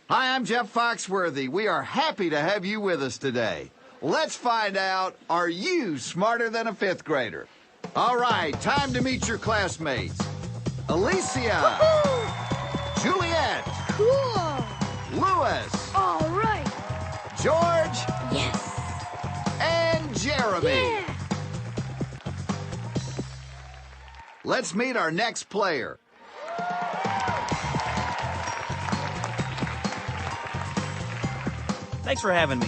Hi, I'm Jeff Foxworthy. We are happy to have you with us today. Let's find out, are you smarter than a fifth grader? All right, time to meet your classmates. Alicia. Juliet. Cool. Louis. All right. George. Yes. And Jeremy. Yeah. Let's meet our next player. Thanks for having me.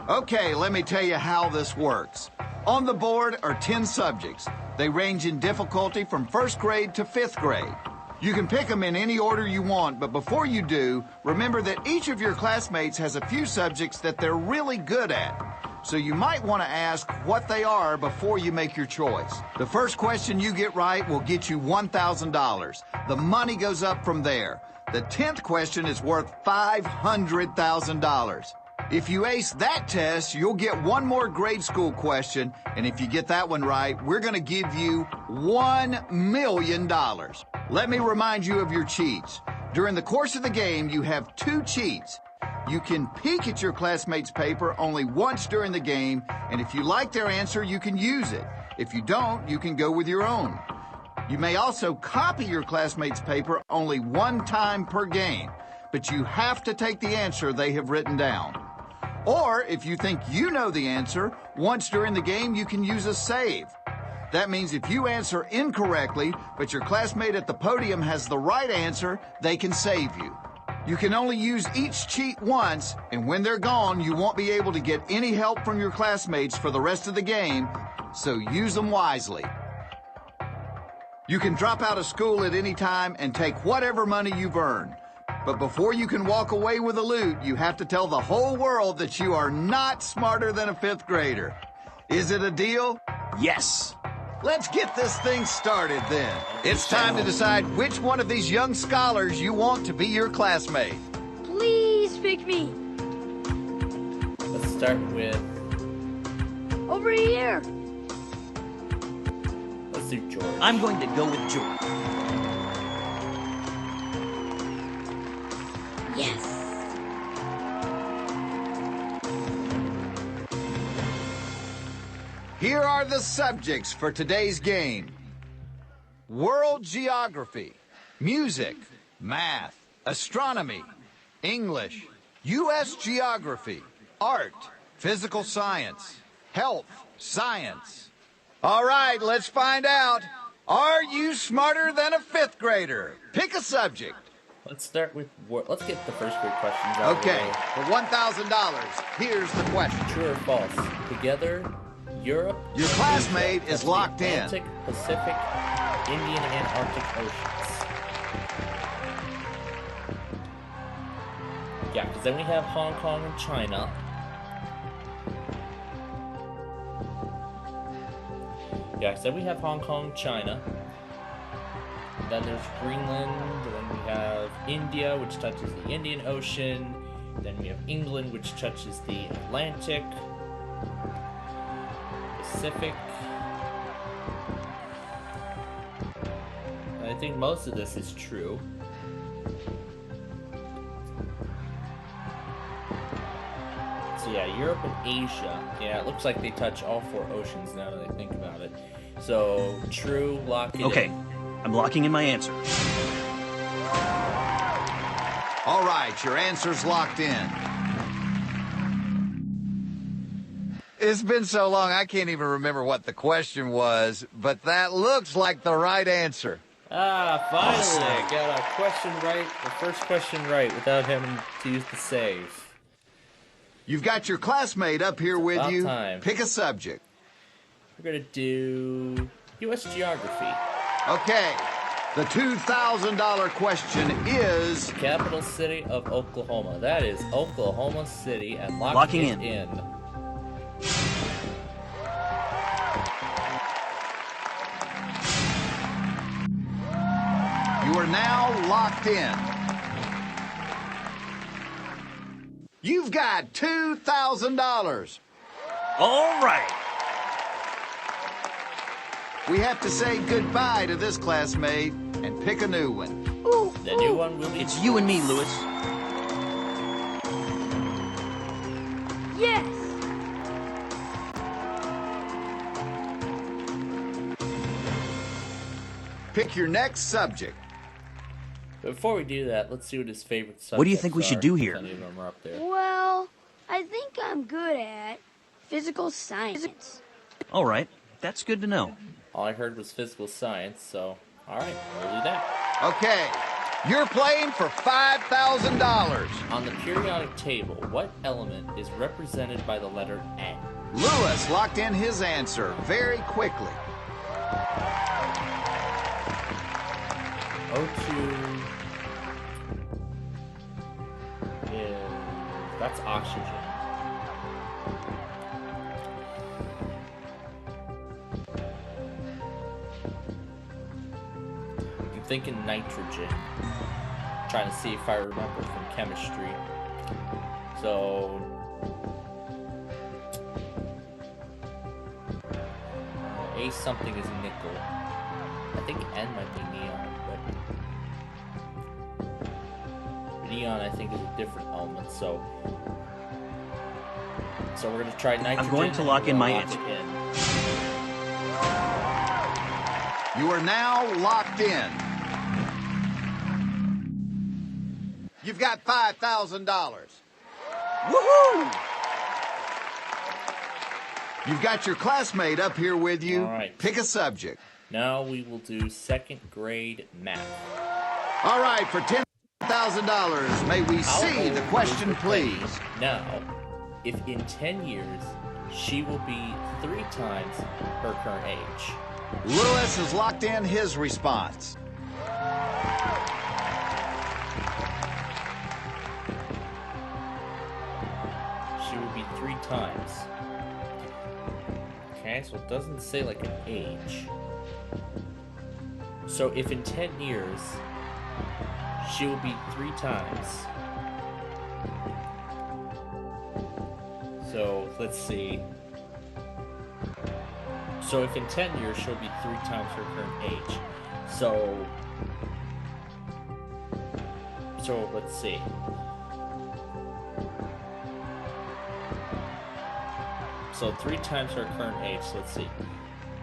Okay, let me tell you how this works. On the board are 10 subjects. They range in difficulty from first grade to fifth grade. You can pick them in any order you want, but before you do, remember that each of your classmates has a few subjects that they're really good at. So you might want to ask what they are before you make your choice. The first question you get right will get you $1,000. The money goes up from there. The 10th question is worth $500,000. If you ace that test, you'll get one more grade school question, and if you get that one right, we're going to give you $1 million. Let me remind you of your cheats. During the course of the game, you have 2 cheats. You can peek at your classmates' paper only once during the game, and if you like their answer, you can use it. If you don't, you can go with your own. You may also copy your classmates' paper only one time per game, but you have to take the answer they have written down. Or, if you think you know the answer, once during the game you can use a save. That means if you answer incorrectly, but your classmate at the podium has the right answer, they can save you. You can only use each cheat once, and when they're gone, you won't be able to get any help from your classmates for the rest of the game, so use them wisely. You can drop out of school at any time and take whatever money you've earned. But before you can walk away with the loot, you have to tell the whole world that you are not smarter than a fifth grader. Is it a deal? Yes. Let's get this thing started then. It's time to decide which one of these young scholars you want to be your classmate. Please pick me. Let's start with, Over here. let's do George. I'm going to go with George. Yes. Here are the subjects for today's game. World geography, music, math, astronomy, English, U.S. geography, art, physical science, health, science. All right, let's find out. Are you smarter than a fifth grader? Pick a subject. Let's start with, let's get the first grade questions out of the Okay, way. for $1,000, here's the question. True or false? Together, Europe, Your classmate Asia is touch the locked in. Atlantic, Pacific, Indian, and Arctic Oceans. Yeah, because then we have Hong Kong and China. Yeah, so we have Hong Kong, China. Then there's Greenland, and then we have India, which touches the Indian Ocean. Then we have England, which touches the Atlantic, Pacific. And I think most of this is true. So yeah, Europe and Asia. Yeah, it looks like they touch all 4 oceans now that I think about it. So, true, lock it Okay, in. I'm locking in my answer. All right, your answer's locked in. It's been so long, I can't even remember what the question was, but that looks like the right answer. Ah, finally! Awesome. Got a question right, the first question right, without having to use the save. You've got your classmate up here with about you. time. Pick a subject. We're gonna do U.S. geography. Okay, the $2,000 question is... Capital city of Oklahoma. That is Oklahoma City, and Locking it in. You are now locked in. You've got $2,000. All right. We have to say goodbye to this classmate and pick a new one. Ooh, The new ooh. one will be. It's you and me, Lewis. Yes. Pick your next subject. Before we do that, let's see what his favorite subjects What do you think we should are, do here? if any of them are up there. Well, I think I'm good at physical science. All right, that's good to know. All I heard was physical science, so alright, we'll do that. Okay, you're playing for $5,000. On the periodic table, what element is represented by the letter N? Lewis locked in his answer very quickly. O2 is... that's oxygen. I'm thinking nitrogen. Trying to see if I remember from chemistry. So... A something is nickel. I think N might be neon, but neon I think is a different element. So we're gonna try nitrogen. I'm going to and lock in we'll my lock answer. it in. You are now locked in. You've got $5,000. Woohoo! You've got your classmate up here with you. All right. Pick a subject. Now we will do second grade math. All right, for $10,000, may we How see old the is question, Penny please? Now, if in 10 years she will be 3 times her current age. Lewis has locked in his response. She will be 3 times. Okay, so it doesn't say like an age. So if in 10 years she will be 3 times. So let's see. So if in 10 years she'll be 3 times her current age. So let's see. So 3 times her current age, so let's see.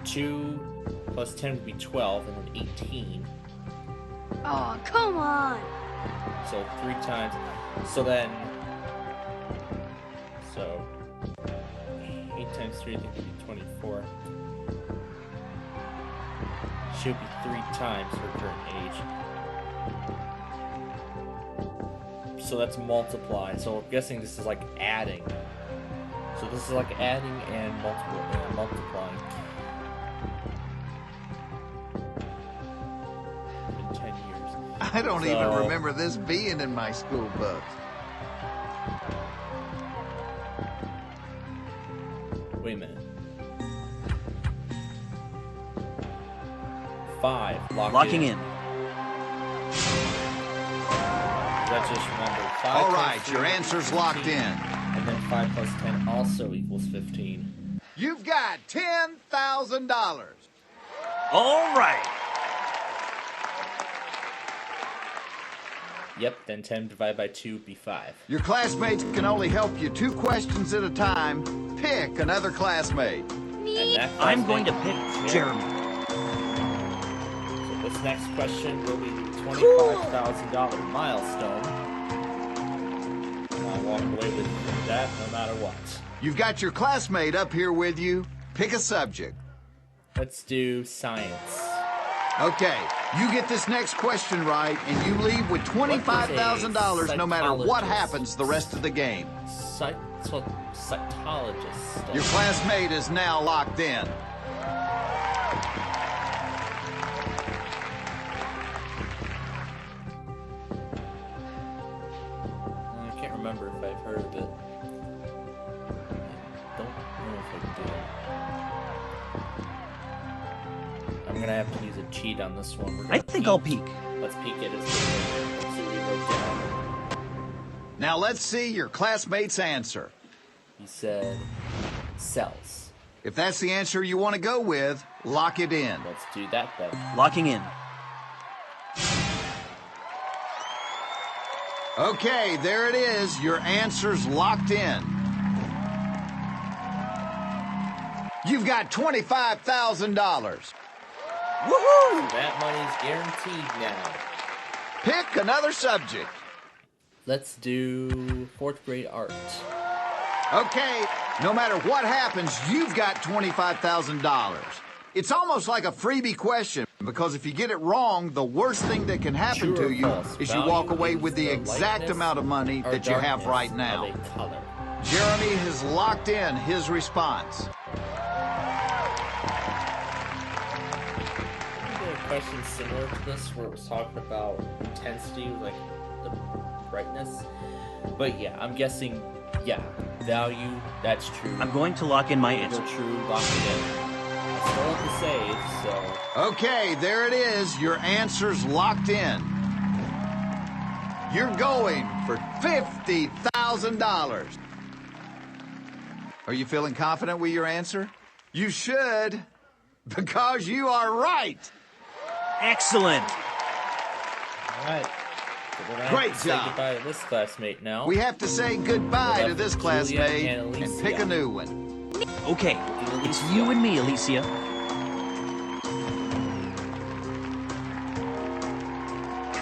2 plus 10 would be 12, and then 18. Oh, come on. So 3 times. So then. So 8 times 3, I think would be 24. She would be 3 times her current age. So that's multiply. So I'm guessing this is like adding. So this is like adding and multiplying. In 10 years. I don't even So- remember this being in my school books. Wait a minute. 5. Locking in. That's just remember. 5 All times right, 3 your is answer's locked 15, in. And then 5 plus 10 also equals 15. You've got $10,000. All right. Yep, then 10 divided by 2 would be 5. Your classmates can only help you 2 questions at a time. Pick another classmate. And that I'm going to classmate pick is Jeremy. So this next question will be the $25,000 milestone. I'll walk away with that no matter what. You've got your classmate up here with you. Pick a subject. Let's do science. Okay, you get this next question right, and you leave with $25,000 no matter what psychologist? happens the rest of the game. Psychologist. Your classmate is now locked in. I can't remember if I've heard of it. I don't know if I did. I'm gonna have to use a cheat on this one. We're gonna I think I'll peek. peek. Let's peek at his paper. Let's see what he wrote down. Now let's see your classmate's answer. He said cells. If that's the answer you want to go with, lock it in. Let's do that then. Locking in. Okay, there it is. Your answer's locked in. You've got $25,000. Woohoo! That money's guaranteed now. Pick another subject. Let's do 4th grade art. Okay, no matter what happens, you've got $25,000. It's almost like a freebie question, because if you get it wrong, the worst thing that can happen True or to you false? is you walk Value away is with the the exact lightness amount of money or that you have darkness right of now. a color. Jeremy has locked in his response. I did a question similar to this where it was talking about intensity, like the brightness. But yeah, I'm guessing, yeah, value, that's true. I'm going to lock in my Go answer. true, lock it in. I still have to save, so Okay, there it is. Your answer's locked in. You're going for $50,000. Are you feeling confident with your answer? You should, because you are right. Excellent. all right. So we're gonna Great have to job. say goodbye to this classmate now. We have to say goodbye We're to left this with Julia classmate and and Alicia. pick a new one. Okay, it's Alicia. you and me, Alicia.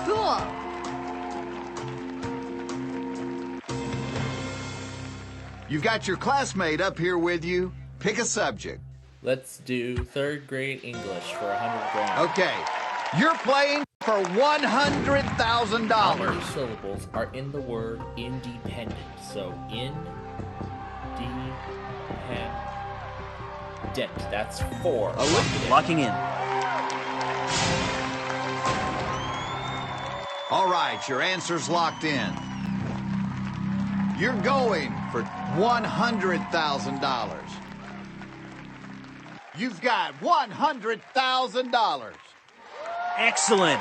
Cool. You've got your classmate up here with you. Pick a subject. Let's do 3rd grade English for 100 grand. Okay, you're playing for How many $100,000. syllables are in the word independent? So independent. That's 4. Lock it in. Locking in. All right, your answer's locked in. You're going for $100,000. You've got $100,000. Excellent.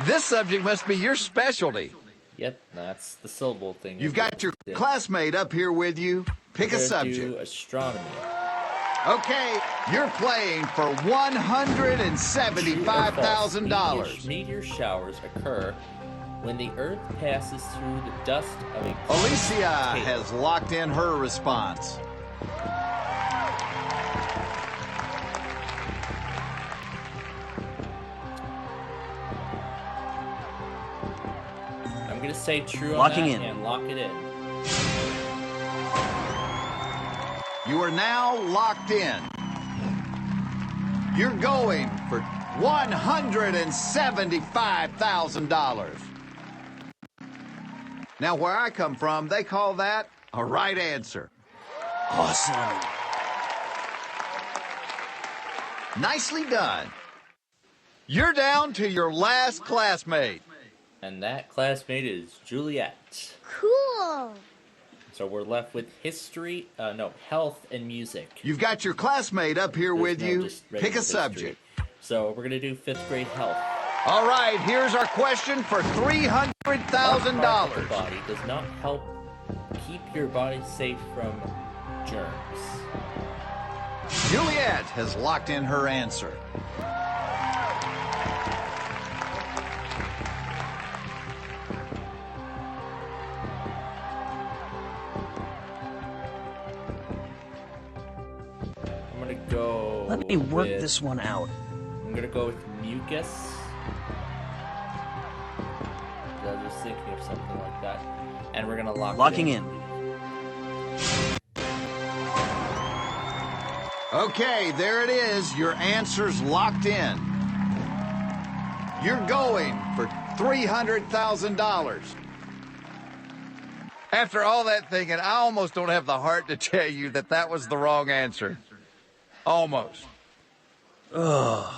This subject must be your specialty. Yep, that's the syllable thing. You've got your classmate up here with you. Pick a Do subject. astronomy. Okay, you're playing for $175,000. Swedish meteor showers occur when the Earth passes through the dust of a Alicia tail. has locked in her response. I'm gonna say true Locking on in. that and lock it in. You are now locked in. You're going for $175,000. Now, where I come from, they call that a right answer. Awesome. Nicely done. You're down to your last classmate. And that classmate is Juliet. Cool. So we're left with history, health and music. You've got your classmate up here There's with no you. just Pick regular a subject. history. So we're gonna do 5th grade health. All right, here's our question for What part of the $300,000. body does not help keep your body safe from germs? Juliet has locked in her answer. I'm gonna go. Let me work with- this one out. I'm gonna go with mucus. I was thinking of something like that, and we're gonna lock. Locking it in. Okay, there it is. Your answer's locked in. You're going for $300,000. After all that thinking, I almost don't have the heart to tell you that that was the wrong answer. Almost. No!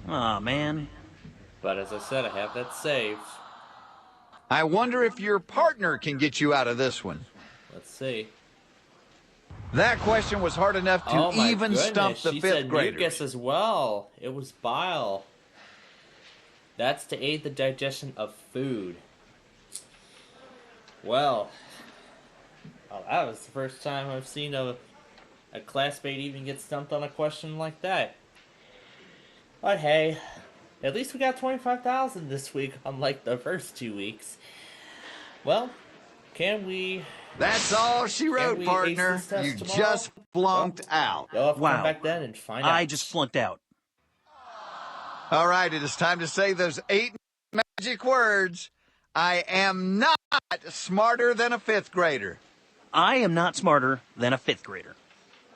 Aw, man. But as I said, I have that saved. I wonder if your partner can get you out of this one. Let's see. That question was hard enough to Oh my even goodness, stump the she fifth said graders. mucus as well. It was bile. That's to aid the digestion of food. Well, that was the first time I've seen a classmate even get stumped on a question like that. But hey, at least we got 25,000 this week, unlike the first 2 weeks. Well, can we... That's all she wrote, we ace partner. this test You tomorrow? just flunked out. You'll have to Wow. come back then and find out. I just flunked out. All right, it is time to say those 8 magic words. I am not smarter than a 5th grader. I am not smarter than a 5th grader.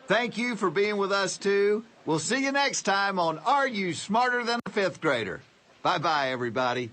Thank you for being with us, too. We'll see you next time on Are You Smarter Than a 5th Grader? Bye-bye, everybody.